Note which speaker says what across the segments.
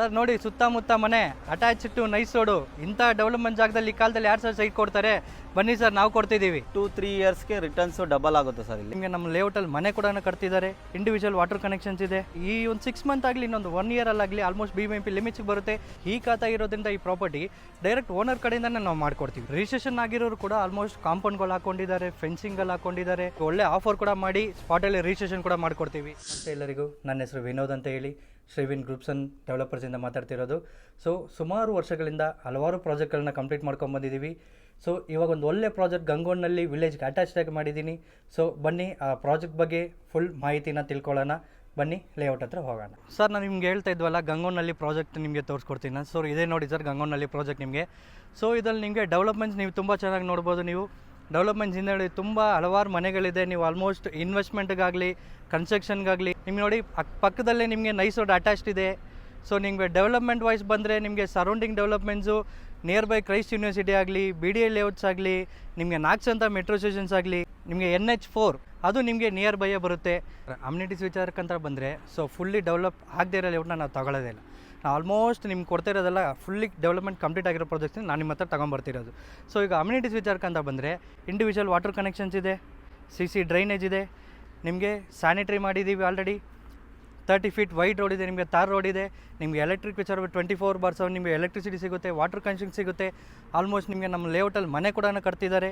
Speaker 1: Sir ನೋಡಿ, ಸುತ್ತಮುತ್ತ ಮನೆ, ಅಟ್ಯಾಚ್ ಟು ನೈಸ್ ರೋಡು, ಇಂಥ ಡೆವಲಪ್ಮೆಂಟ್ ಜಾಗದಲ್ಲಿ ಈ ಕಾಲದಲ್ಲಿ ಯಾರು ಸರ್ ಸೈಟ್ ಕೊಡ್ತಾರೆ? ಬನ್ನಿ ಸರ್, ನಾವು ಕೊಡ್ತಿದ್ದೀವಿ.
Speaker 2: 2-3 ಇಯರ್ಸ್ಗೆ ರಿಟರ್ನ್ಸು ಡಬಲ್ ಆಗುತ್ತೆ ಸರ್. ಇಲ್ಲಿ
Speaker 1: ನಿಮಗೆ ನಮ್ಮ ಲೇಔಟಲ್ಲಿ ಮನೆ ಕೂಡ ಕಟ್ತಿದ್ದಾರೆ, ಇಂಡಿವಿಜುವಲ್ ವಾಟರ್ ಕನೆಕ್ಷನ್ಸ್ ಇದೆ. ಈ ಒಂದು 6 ಮಂತ್ ಆಗಲಿ, ಇನ್ನೊಂದು 1 ಇಯರಲ್ಲಾಗಲಿ ಆಲ್ಮೋಸ್ಟ್ BBMP ಲಿಮಿಟ್ಸ್ಗೆ ಬರುತ್ತೆ. ಈ ಖಾತಾ ಇರೋದ್ರಿಂದ ಈ ಪ್ರಾಪರ್ಟಿ ಡೈರೆಕ್ಟ್ ಓನರ್ ಕಡೆಯಿಂದನೇ ನಾವು ಮಾಡ್ಕೊಡ್ತೀವಿ. ರಿಜಿಸ್ಟ್ರೇಷನ್ ಆಗಿರೋರು ಕೂಡ ಆಲ್ಮೋಸ್ಟ್ ಕಾಂಪೌಂಡ್ಗಳು ಹಾಕೊಂಡಿದ್ದಾರೆ, ಫೆನ್ಸಿಂಗಲ್ಲಿ ಹಾಕೊಂಡಿದ್ದಾರೆ. ಒಳ್ಳೆ ಆಫರ್ ಕೂಡ ಮಾಡಿ ಸ್ಪಾಟಲ್ಲಿ ರಿಜಿಸ್ಟ್ರೇಷನ್ ಕೂಡ ಮಾಡ್ಕೊಡ್ತೀವಿ. ಮತ್ತೆ ಎಲ್ಲರಿಗೂ ನನ್ನ ಹೆಸರು ವಿನೋದ್ ಅಂತ ಹೇಳಿ ಶ್ರೀವಿನ್ ಗ್ರೂಪ್ಸ್ ಅಂಡ್ ಡೆವಲಪರ್ಸಿಂದ ಮಾತಾಡ್ತಿರೋದು. ಸೊ ಸುಮಾರು ವರ್ಷಗಳಿಂದ ಹಲವಾರು ಪ್ರಾಜೆಕ್ಟ್ಗಳನ್ನ ಕಂಪ್ಲೀಟ್ ಮಾಡ್ಕೊಂಡ್ಬಂದಿದ್ದೀವಿ. ಸೊ ಇವಾಗ ಒಂದು ಒಳ್ಳೆ ಪ್ರಾಜೆಕ್ಟ್ ಗಂಗೋನಲ್ಲಿ ವಿಲೇಜ್ಗೆ ಅಟ್ಯಾಚ್ಡಾಗಿ ಮಾಡಿದ್ದೀನಿ. ಸೊ ಬನ್ನಿ ಆ ಪ್ರಾಜೆಕ್ಟ್ ಬಗ್ಗೆ ಫುಲ್ ಮಾಹಿತಿನ ತಿಳ್ಕೊಳ್ಳೋಣ. ಬನ್ನಿ ಲೇಔಟ್ ಹತ್ರ ಹೋಗೋಣ. ಸರ್, ನಾನು ನಿಮ್ಗೆ ಹೇಳ್ತಾ ಇದ್ವಲ್ಲ, ಗಂಗೋನಲ್ಲಿ ಪ್ರಾಜೆಕ್ಟ್ ನಿಮಗೆ ತೋರಿಸ್ಕೊಡ್ತೀನಿ ನಾನು. ಸೊ ಇದೇ ನೋಡಿ ಸರ್, ಗಂಗೋನಲ್ಲಿ ಪ್ರಾಜೆಕ್ಟ್ ನಿಮಗೆ. ಸೊ ಇದರಲ್ಲಿ ನಿಮಗೆ ಡೆವಲಪ್ಮೆಂಟ್ಸ್ ನೀವು ತುಂಬ ಚೆನ್ನಾಗಿ ನೋಡ್ಬೋದು. ನೀವು ಡೆವಲಪ್ಮೆಂಟ್ಸ್ ಹಿಂದೆ ತುಂಬ ಹಲವಾರು ಮನೆಗಳಿದೆ. ನೀವು ಆಲ್ಮೋಸ್ಟ್ ಇನ್ವೆಸ್ಟ್ಮೆಂಟ್ಗಾಗಲಿ ಕನ್ಸ್ಟ್ರಕ್ಷನ್ಗಾಗಲಿ ನಿಮ್ಗೆ ನೋಡಿ ಪಕ್ಕದಲ್ಲೇ ನಿಮಗೆ ನೈಸ್ ರೋಡ್ ಅಟ್ಯಾಚ್ಡ್ ಇದೆ. ಸೊ ನಿಮಗೆ ಡೆವಲಪ್ಮೆಂಟ್ ವೈಸ್ ಬಂದರೆ ನಿಮಗೆ surrounding developments near by Christ university ಆಗಲಿ, BDA ಲೇಔಟ್ಸ್ ಆಗಲಿ, ನಿಮಗೆ ನಾಕ್ಸ್ ಅಂತ ಮೆಟ್ರೋ ಸ್ಟೇಷನ್ಸ್ ಆಗಲಿ, ನಿಮಗೆ NH4 ಅದು ನಿಮಗೆ ನಿಯರ್ ಬೈಯೇ ಬರುತ್ತೆ. ಅಮ್ಯುನಿಟೀಸ್ ವಿಚಾರಕ್ಕಂತ ಬಂದರೆ ಸೊ ಫುಲ್ಲಿ ಡೆವಲಪ್ ಆಗದೇ ಇರೋ ಲೇಔಟ್ನ ನಾವು ತಗೊಳ್ಳೋದೇ ಇಲ್ಲ. ನಾವು ಆಲ್ಮೋಸ್ಟ್ ನಿಮ್ಗೆ ಕೊಡ್ತಾ ಇರೋದೆಲ್ಲ ಫುಲ್ಲಿ ಡೆವಲಪ್ಮೆಂಟ್ ಕಂಪ್ಲೀಟ್ ಆಗಿರೋ ಪ್ರಾಜೆಕ್ಟ್ನ ನಾನು ನಿಮ್ಮ ಹತ್ರ ತೊಗೊಂಬರ್ತಿರೋದು. ಸೊ ಈಗ ಅಮ್ಯುನಿಟೀಸ್ ವಿಚಾರಕ್ಕಂತ ಬಂದರೆ ಇಂಡಿವಿಜುವಲ್ ವಾಟರ್ ಕನೆಕ್ಷನ್ಸ್ ಇದೆ, CC ಡ್ರೈನೇಜ್ ಇದೆ, ನಿಮಗೆ ಸ್ಯಾನಿಟ್ರಿ ಮಾಡಿದ್ದೀವಿ ಆಲ್ರೆಡಿ. 30 ಫೀಟ್ ವೈಡ್ ರೋಡ್ ಇದೆ, ನಿಮಗೆ ತಾರ್ ರೋಡ್ ಇದೆ. ನಿಮಗೆ ಎಲೆಕ್ಟ್ರಿಕ್ ವಿಚಾರ 24/7 ನಿಮಗೆ ಎಲೆಕ್ಟ್ರಿಸಿಟಿ ಸಿಗುತ್ತೆ, ವಾಟರ್ ಕನೆಕ್ಷನ್ ಸಿಗುತ್ತೆ. ಆಲ್ಮೋಸ್ಟ್ ನಿಮಗೆ ನಮ್ಮ ಲೇಔಟಲ್ಲಿ ಮನೆ ಕೂಡ ಕಟ್ತಿದ್ದಾರೆ.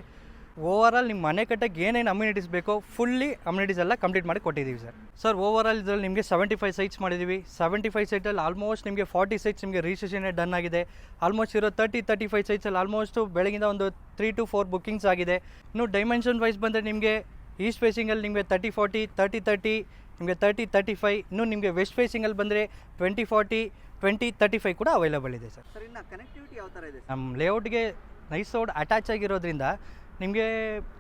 Speaker 1: ಓವರಾಲ್ ನಿಮ್ಮ ಮನೆ ಕಟ್ಟಕ್ಕೆ ಏನೇನು ಅಮ್ಯುನಿಟೀಸ್ ಬೇಕೋ ಫುಲ್ಲಿ ಅಮ್ಯುನಿಟೀಸ್ ಎಲ್ಲ ಕಂಪ್ಲೀಟ್ ಮಾಡಿ ಕೊಟ್ಟಿದ್ದೀವಿ ಸರ್. ಓವರಾಲ್ ಇದರಲ್ಲಿ ನಿಮಗೆ 75 ಸೈಟ್ಸ್ ಮಾಡಿದ್ದೀವಿ. 75 ಸೈಟಲ್ಲಿ ಆಲ್ಮೋಸ್ಟ್ ನಿಮಗೆ 40 ಸೈಟ್ಸ್ ನಿಮಗೆ ರಿಜಿಸ್ಟ್ರೇಷನ್ ಡನ್ ಆಗಿದೆ. ಆಲ್ಮೋಸ್ಟ್ ಇರೋ 30-35 ಸೈಟ್ಸಲ್ಲಿ ಆಲ್ಮೋಸ್ಟು ಬೆಳಗಿಂದ ಒಂದು 3 to 4 ಬುಕ್ಕಿಂಗ್ಸ್ ಆಗಿದೆ. ಇನ್ನು ಡೈಮೆನ್ಷನ್ ವೈಸ್ ಬಂದರೆ ನಿಮಗೆ ಈಸ್ಟ್ ಫೇಸಿಂಗಲ್ಲಿ ನಿಮಗೆ 30-40, 30-30, ನಿಮಗೆ 30-35. ಇನ್ನು ನಿಮಗೆ ವೆಸ್ಟ್ ಫೇಸಿಂಗಲ್ಲಿ ಬಂದರೆ 20-40, 20-35 ಕೂಡ ಅವೈಲೇಬಲ್ ಇದೆ ಸರ್.
Speaker 2: ಇನ್ನು ಕನೆಕ್ಟಿವಿಟಿ ಯಾವ ಥರ ಇದೆ?
Speaker 1: ನಮ್ಮ ಲೇಔಟ್ಗೆ ನೈಸ್ ರೋಡ್ ಅಟ್ಯಾಚ್ ಆಗಿರೋದ್ರಿಂದ ನಿಮಗೆ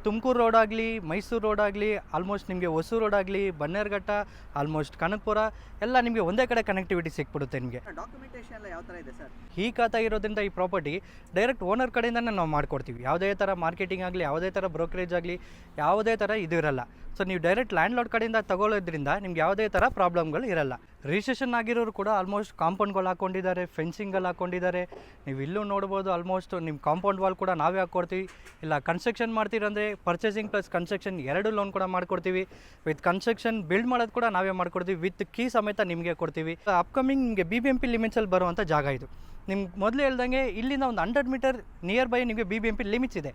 Speaker 1: ತುಮಕೂರು ರೋಡ್ ಆಗಲಿ, ಮೈಸೂರು ರೋಡ್ ಆಗಲಿ, ಆಲ್ಮೋಸ್ಟ್ ನಿಮಗೆ ಹೊಸೂರು ರೋಡ್ ಆಗಲಿ, ಬನ್ನೇರುಘಟ್ಟ, ಆಲ್ಮೋಸ್ಟ್ ಕನಕಪುರ ಎಲ್ಲ ನಿಮಗೆ ಒಂದೇ ಕಡೆ ಕನೆಕ್ಟಿವಿಟಿ ಸಿಕ್ಬಿಡುತ್ತೆ ನಿಮಗೆ.
Speaker 2: ಡಾಕ್ಯುಮೆಂಟೇಷನ್ ಎಲ್ಲ ಯಾವ ಥರ ಇದೆ ಸರ್?
Speaker 1: ಈ ಖಾತಾ ಇರೋದ್ರಿಂದ ಈ ಪ್ರಾಪರ್ಟಿ ಡೈರೆಕ್ಟ್ ಓನರ್ ಕಡೆಯಿಂದನೇ ನಾವು ಮಾಡ್ಕೊಡ್ತೀವಿ. ಯಾವುದೇ ಥರ ಮಾರ್ಕೆಟಿಂಗ್ ಆಗಲಿ, ಯಾವುದೇ ಥರ ಬ್ರೋಕರೇಜ್ ಆಗಲಿ, ಯಾವುದೇ ಥರ ಇದು ಇರಲ್ಲ. ಸೊ ನೀವು ಡೈರೆಕ್ಟ್ ಲ್ಯಾಂಡ್ ಲಾರ್ಡ್ ಕಡೆಯಿಂದ ತಗೊಳ್ಳೋದ್ರಿಂದ ನಿಮ್ಗೆ ಯಾವುದೇ ಥರ ಪ್ರಾಬ್ಲಮ್ಗಳು ಇರಲ್ಲ. ರಿಜಿಸ್ಟ್ರೇಷನ್ ಆಗಿರೋರು ಕೂಡ ಆಲ್ಮೋಸ್ಟ್ ಕಾಂಪೌಂಡ್ಗಳು ಹಾಕ್ಕೊಂಡಿದ್ದಾರೆ, ಫೆನ್ಸಿಂಗಲ್ಲಿ ಹಾಕ್ಕೊಂಡಿದ್ದಾರೆ. ನೀವು ಇಲ್ಲೂ ನೋಡ್ಬೋದು, ಆಲ್ಮೋಸ್ಟ್ ನಿಮ್ಮ ಕಾಂಪೌಂಡ್ ವಾಲ್ ಕೂಡ ನಾವೇ ಹಾಕ್ಕೊಡ್ತೀವಿ. ಇಲ್ಲ ಕನ್ಸ್ಟ್ರಕ್ಷನ್ ಮಾಡ್ತೀರಂದರೆ ಪರ್ಚೇಸಿಂಗ್ ಪ್ಲಸ್ ಕನ್ಸ್ಟ್ರಕ್ಷನ್ 2 ಲೋನ್ ಕೂಡ ಮಾಡಿಕೊಡ್ತೀವಿ. ವಿತ್ ಕನ್ಸ್ಟ್ರಕ್ಷನ್ ಬಿಲ್ಡ್ ಮಾಡೋದು ಕೂಡ ನಾವೇ ಮಾಡ್ಕೊಡ್ತೀವಿ, ವಿತ್ ಕೀ ಸಮೇತ ನಿಮಗೆ ಕೊಡ್ತೀವಿ. ಅಪ್ಕಮಿಂಗ್ ನಿಮಗೆ BBMP ಲಿಮಿಟ್ಸಲ್ಲಿ ಬರುವಂಥ ಜಾಗ ಇದು. ನಿಮ್ಗೆ ಮೊದಲು ಹೇಳ್ದಂಗೆ ಇಲ್ಲಿಂದ ಒಂದು 100 ಮೀಟರ್ ನಿಯರ್ ಬೈ ನಿಮಗೆ BBMP ಲಿಮಿಟ್ಸ್ ಇದೆ.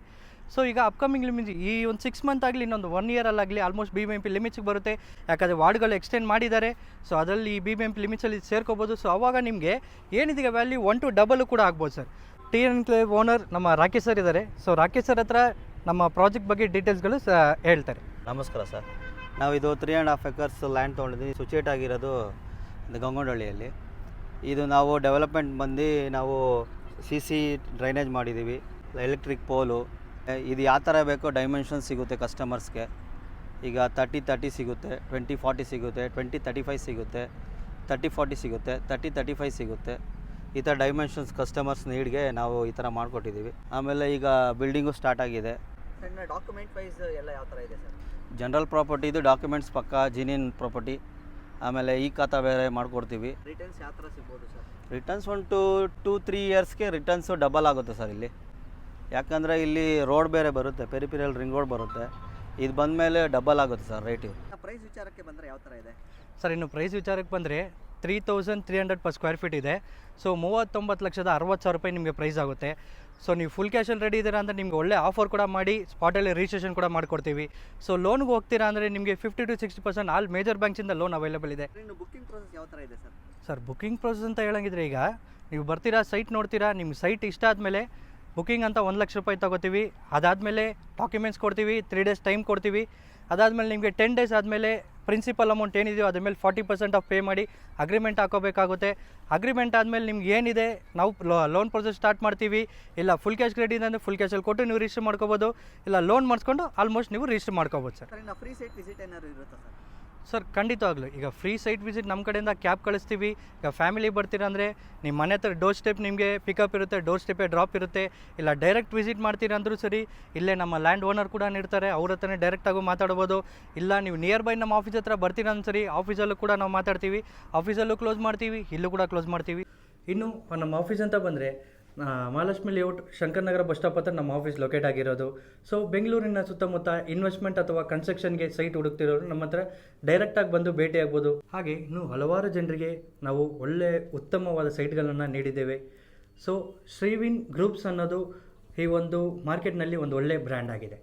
Speaker 1: ಸೊ ಈಗ ಅಪ್ಕಮಿಂಗ್ ಲಿಮಿಟ್ಸ್ ಈ ಒಂದು 6 ಮಂತ್ ಆಗಲಿ, ಇನ್ನೊಂದು 1 ಇಯರಲ್ಲಾಗಲಿ ಆಲ್ಮೋಸ್ಟ್ BBMP ಲಿಮಿಟ್ಸ್ಗೆ ಬರುತ್ತೆ. ಯಾಕಂದರೆ ವಾರ್ಡ್ಗಳು ಎಕ್ಸ್ಟೆಂಡ್ ಮಾಡಿದ್ದಾರೆ. ಸೊ ಅದರಲ್ಲಿ ಈ BBMP ಲಿಮಿಟ್ಸಲ್ಲಿ ಸೇರ್ಕೋಬೋದು. ಸೊ ಆವಾಗ ನಿಮಗೆ ಏನಿದೆ ವ್ಯಾಲ್ಯೂ 1 to ಡಬಲ್ ಕೂಡ ಆಗ್ಬೋದು ಸರ್. TNClave ಓನರ್ ನಮ್ಮ ರಾಕೇಶ್ ಸರ್ ಇದ್ದಾರೆ. ಸೊ ರಾಕೇಶ್ ಸರ್ ಹತ್ರ ನಮ್ಮ ಪ್ರಾಜೆಕ್ಟ್ ಬಗ್ಗೆ ಡೀಟೇಲ್ಸ್ಗಳು ಹೇಳ್ತಾರೆ.
Speaker 2: ನಮಸ್ಕಾರ ಸರ್. ನಾವು ಇದು 3.5 acres ಲ್ಯಾಂಡ್ ತೊಗೊಂಡಿದ್ದೀವಿ. ಸಿಚುಯೇಟ್ ಆಗಿರೋದು ಗಂಗೋನಹಳ್ಳಿಯಲ್ಲಿ. ಇದು ನಾವು ಡೆವಲಪ್ಮೆಂಟ್ ಬಂದು ನಾವು CC ಡ್ರೈನೇಜ್ ಮಾಡಿದ್ದೀವಿ, ಎಲೆಕ್ಟ್ರಿಕ್ ಪೋಲು. ಇದು ಯಾವ ಥರ ಬೇಕೋ ಡೈಮೆನ್ಷನ್ ಸಿಗುತ್ತೆ ಕಸ್ಟಮರ್ಸ್ಗೆ. ಈಗ 30-30 ಸಿಗುತ್ತೆ, 20-40 ಸಿಗುತ್ತೆ, 20-35 ಸಿಗುತ್ತೆ, 30-40 ಸಿಗುತ್ತೆ, 30-35 ಸಿಗುತ್ತೆ. ಈ ಥರ ಡೈಮೆನ್ಷನ್ಸ್ ಕಸ್ಟಮರ್ಸ್ ನೀಡ್ಗೆ ನಾವು ಈ ಥರ ಮಾಡಿಕೊಟ್ಟಿದ್ದೀವಿ. ಆಮೇಲೆ ಈಗ ಬಿಲ್ಡಿಂಗು ಸ್ಟಾರ್ಟ್ ಆಗಿದೆ.
Speaker 3: ಡಾಕ್ಯುಮೆಂಟ್ ವೈಸ್ ಎಲ್ಲ ಯಾವ ಥರ ಇದೆ ಸರ್?
Speaker 2: ಜನರಲ್ ಪ್ರಾಪರ್ಟಿ ಇದು, ಡಾಕ್ಯುಮೆಂಟ್ಸ್ ಪಕ್ಕ ಜಿನಿಯನ್ ಪ್ರಾಪರ್ಟಿ. ಆಮೇಲೆ ಈ ಖಾತಾ ಬೇರೆ ಮಾಡಿಕೊಡ್ತೀವಿ.
Speaker 3: ರಿಟರ್ನ್ಸ್ ಯಾವ ಥರ ಸಿಗ್ಬೋದು ಸರ್?
Speaker 2: ರಿಟರ್ನ್ಸ್ 2-3 ಇಯರ್ಸ್ಗೆ ರಿಟರ್ನ್ಸು ಡಬಲ್ ಆಗುತ್ತೆ ಸರ್ ಇಲ್ಲಿ. ಯಾಕಂದರೆ ಇಲ್ಲಿ ರೋಡ್ ಬೇರೆ ಬರುತ್ತೆ, ಪೆರಿಫೆರಲ್ ರಿಂಗ್ ರೋಡ್ ಬರುತ್ತೆ. ಇದು ಬಂದಮೇಲೆ ಡಬಲ್ ಆಗುತ್ತೆ ಸರ್ ರೇಟ್.
Speaker 3: ಪ್ರೈಸ್ ವಿಚಾರಕ್ಕೆ ಬಂದರೆ ಯಾವ ಥರ ಇದೆ
Speaker 1: ಸರ್? ಇನ್ನು ಪ್ರೈಸ್ ವಿಚಾರಕ್ಕೆ ಬಂದರೆ 3,300 per ಸ್ಕ್ವೇರ್ ಫೀಟ್ ಇದೆ. ಸೊ 39,60,000 ರೂಪಾಯಿ ನಿಮಗೆ ಪ್ರೈಸ್ ಆಗುತ್ತೆ. ಸೊ ನೀವು ಫುಲ್ ಕ್ಯಾಶಲ್ಲಿ ರೆಡಿ ಇದ್ದೀರಾ ಅಂದರೆ ನಿಮ್ಗೆ ಒಳ್ಳೆ ಆಫರ್ ಕೂಡ ಮಾಡಿ ಸ್ಪಾಟಲ್ಲಿ ರಿಜಿಸ್ಟ್ರೇಷನ್ ಕೂಡ ಮಾಡಿಕೊಡ್ತೀವಿ. ಸೊ ಲೋನ್ಗೆ ಹೋಗ್ತೀರಾ ಅಂದರೆ ನಿಮಗೆ 50 to 60% ಆಲ್ ಮೇಜರ್ ಬ್ಯಾಂಕ್ಸಿಂದ ಲೋನ್ ಅವೈಲೇಬಲ್ ಇದೆ.
Speaker 3: ಇನ್ನು ಬುಕ್ಕಿಂಗ್ ಪ್ರೊಸೆಸ್ ಯಾವ ಥರ ಇದೆ ಸರ್?
Speaker 1: ಸರ್ ಬುಕ್ಕಿಂಗ್ ಪ್ರೊಸೆಸ್ ಅಂತ ಹೇಳಂಗಿದ್ರೆ, ಈಗ ನೀವು ಬರ್ತೀರಾ, ಸೈಟ್ ನೋಡ್ತೀರಾ, ನಿಮ್ಮ ಸೈಟ್ ಇಷ್ಟ ಆದಮೇಲೆ ಬುಕ್ಕಿಂಗ್ ಅಂತ 1 ಲಕ್ಷ ರೂಪಾಯಿ ತೊಗೋತೀವಿ. ಅದಾದಮೇಲೆ ಡಾಕ್ಯುಮೆಂಟ್ಸ್ ಕೊಡ್ತೀವಿ, 3 days ಟೈಮ್ ಕೊಡ್ತೀವಿ. ಅದಾದಮೇಲೆ ನಿಮಗೆ 10 days ಆದಮೇಲೆ ಪ್ರಿನ್ಸಿಪಲ್ ಅಮೌಂಟ್ ಏನಿದೆಯೋ ಅದ್ರ ಮೇಲೆ 40% ಆಫ್ ಪೇ ಮಾಡಿ ಅಗ್ರಿಮೆಂಟ್ ಹಾಕೋಬೇಕಾಗುತ್ತೆ. ಅಗ್ರಿಮೆಂಟ್ ಆದಮೇಲೆ ನಿಮ್ಗೆ ಏನಿದೆ ನಾವು ಲೋನ್ ಪ್ರೊಸೆಸ್ ಸ್ಟಾರ್ಟ್ ಮಾಡ್ತೀವಿ. ಇಲ್ಲ ಫುಲ್ ಕ್ಯಾಶ್ ರೆಡಿ ಇದೆ ಅಂದರೆ ಫುಲ್ ಕ್ಯಾಶಲ್ಲಿ ಕೊಟ್ಟು ನೀವು ರಿಜಿಸ್ಟರ್ ಮಾಡ್ಕೋಬೋದು. ಇಲ್ಲ ಲೋನ್ ಮಾಡಿಸ್ಕೊಂಡು ಆಲ್ಮೋಸ್ಟ್ ನೀವು ರಿಜಿಸ್ಟರ್ ಮಾಡ್ಕೋಬೋದು ಸರ್.
Speaker 3: ಇನ್ನು ಫ್ರೀ ಸೈಟ್ ವಿಸಿಟ್ ಏನಾದ್ರು ಇರುತ್ತಾ ಸರ್?
Speaker 1: ಸರ್ ಖಂಡಿತವಾಗ್ಲೂ ಈಗ ಫ್ರೀ ಸೈಟ್ ವಿಸಿಟ್ ನಮ್ಮ ಕಡೆಯಿಂದ ಕ್ಯಾಬ್ ಕಳಿಸ್ತೀವಿ. ಈಗ ಫ್ಯಾಮಿಲಿ ಬರ್ತೀರಾ ಅಂದರೆ ನಿಮ್ಮ ಮನೆ ಹತ್ರ ಡೋರ್ ಸ್ಟೆಪ್ ನಿಮಗೆ ಪಿಕಪ್ ಇರುತ್ತೆ, ಡೋರ್ ಸ್ಟೆಪ್ಪೇ ಡ್ರಾಪ್ ಇರುತ್ತೆ. ಇಲ್ಲ ಡೈರೆಕ್ಟ್ ವಿಸಿಟ್ ಮಾಡ್ತೀರಾ ಅಂದರೂ ಸರಿ, ಇಲ್ಲೇ ನಮ್ಮ ಲ್ಯಾಂಡ್ ಓನರ್ ಕೂಡ ಇರ್ತಾರೆ, ಅವ್ರ ಹತ್ರನೇ ಡೈರೆಕ್ಟಾಗೂ ಮಾತಾಡ್ಬೋದು. ಇಲ್ಲ ನೀವು ನಿಯರ್ ಬೈ ನಮ್ಮ ಆಫೀಸ್ ಹತ್ರ ಬರ್ತೀರಾ ಅಂದ್ರೆ ಸರಿ, ಆಫೀಸಲ್ಲೂ ಕೂಡ ನಾವು ಮಾತಾಡ್ತೀವಿ. ಆಫೀಸಲ್ಲೂ ಕ್ಲೋಸ್ ಮಾಡ್ತೀವಿ, ಇಲ್ಲೂ ಕೂಡ ಕ್ಲೋಸ್ ಮಾಡ್ತೀವಿ. ಇನ್ನು ನಮ್ಮ ಆಫೀಸ್ ಅಂತ ಬಂದರೆ Mahalakshmi layout Shankarnagar bus stop ಹತ್ರ ನಮ್ಮ ಆಫೀಸ್ ಲೊಕೇಟ್ ಆಗಿರೋದು. ಸೊ ಬೆಂಗಳೂರಿನ ಸುತ್ತಮುತ್ತ ಇನ್ವೆಸ್ಟ್ಮೆಂಟ್ ಅಥವಾ ಕನ್ಸ್ಟ್ರಕ್ಷನ್ಗೆ ಸೈಟ್ ಹುಡುಕ್ತಿರೋರು ನಮ್ಮ ಹತ್ರ ಡೈರೆಕ್ಟಾಗಿ ಬಂದು ಭೇಟಿಯಾಗ್ಬೋದು. ಹಾಗೆ ಇನ್ನು ಹಲವಾರು ಜನರಿಗೆ ನಾವು ಉತ್ತಮವಾದ ಸೈಟ್ಗಳನ್ನು ನೀಡಿದ್ದೇವೆ. ಸೊ ಶ್ರೀವಿನ್ ಗ್ರೂಪ್ಸ್ ಅನ್ನೋದು ಈ ಒಂದು ಮಾರ್ಕೆಟ್ನಲ್ಲಿ ಒಂದು ಒಳ್ಳೆಯ ಬ್ರ್ಯಾಂಡ್ ಆಗಿದೆ.